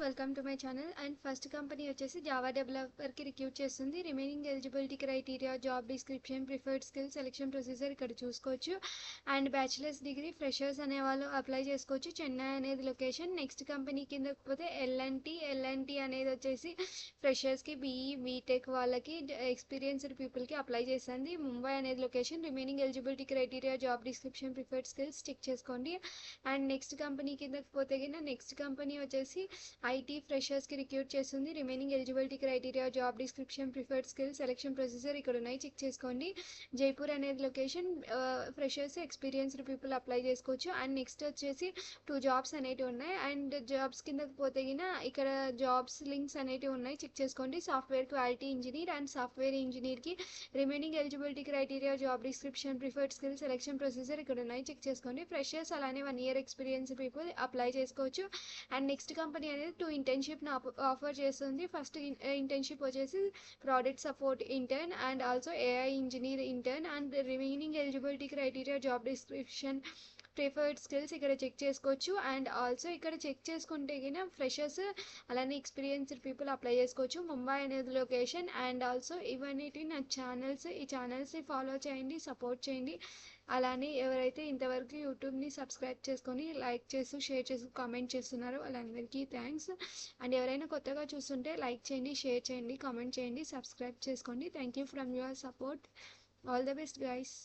Welcome to my channel. And first company వచ్చేసి Java డెవలపర్కి recruit చేస్తుంది. Remaining eligibility criteria, job description, preferred skill, selection procedure ఇక్కడ చూసుకోవచ్చు. And bachelors degree freshers అనే వాళ్ళు apply చేసుకోవచ్చు. చెన్నై అనేది లొకేషన్. నెక్స్ట్ కంపెనీ కిందకి పోతే ఎల్ఎన్టీ అనేది వచ్చేసి ఫ్రెషర్స్కి, బీఈ బీటెక్ వాళ్ళకి, ఎక్స్పీరియన్స్డ్ పీపుల్కి అప్లై చేస్తుంది. ముంబై అనేది location. Remaining eligibility criteria, job description, preferred skills check చేసుకోండి. అండ్ నెక్స్ట్ కంపెనీ కిందకి పోతే నెక్స్ట్ కంపెనీ వచ్చేసి ఐటీ ఫ్రెషర్స్కి రిక్రూట్ చేస్తుంది. Remaining eligibility criteria, job description, preferred skill, selection procedure ఇక్కడ ఉన్నాయి, చెక్ చేసుకోండి. జైపూర్ అనేది location. Freshers, experienced people apply చేసుకోవచ్చు. అండ్ నెక్స్ట్ వచ్చేసి 2 జాబ్స్ అనేటివి ఉన్నాయి. అండ్ జాబ్స్ కిందకి పోతే ఇక్కడ జాబ్స్ లింక్స్ అనేటివి ఉన్నాయి, చెక్ చేసుకోండి. Software quality engineer and software ఇంజనీర్కి remaining eligibility criteria, job description, preferred skill, selection procedure ఇక్కడ ఉన్నాయి, చెక్ చేసుకోండి. ఫ్రెషర్స్ అలానే 1 year ఎక్స్పీరియన్స్ పీపుల్ అప్లై చేసుకోవచ్చు. అండ్ నెక్స్ట్ కంపెనీ అనేది 2 ఇంటర్న్షిప్ని ఆఫర్ చేస్తుంది. ఫస్ట్ ఇంటర్న్షిప్ వచ్చేసి product support intern and also AI engineer intern. And remaining eligibility criteria, job description, preferred skills ఇక్కడ చెక్ చేసుకోవచ్చు. అండ్ ఆల్సో ఇక్కడ చెక్ చేసుకుంటే ఫ్రెషర్స్ అలానే ఎక్స్పీరియన్స్డ్ పీపుల్ అప్లై చేసుకోవచ్చు. ముంబై అనేది లొకేషన్. అండ్ ఆల్సో ఇవన్నీ నా ఛానల్స్, ఈ ఛానల్స్ని ఫాలో చేయండి, సపోర్ట్ చేయండి. అలానే ఎవరైతే ఇంతవరకు యూట్యూబ్ని సబ్స్క్రైబ్ చేసుకొని లైక్ చేస్తూ, షేర్ చేస్తూ, కామెంట్ చేస్తున్నారో వాళ్ళందరికీ థ్యాంక్స్. అండ్ ఎవరైనా కొత్తగా చూస్తుంటే లైక్ చేయండి, షేర్ చేయండి, కామెంట్ చేయండి, సబ్స్క్రైబ్ చేసుకోండి. Thank you from your support. All the best guys.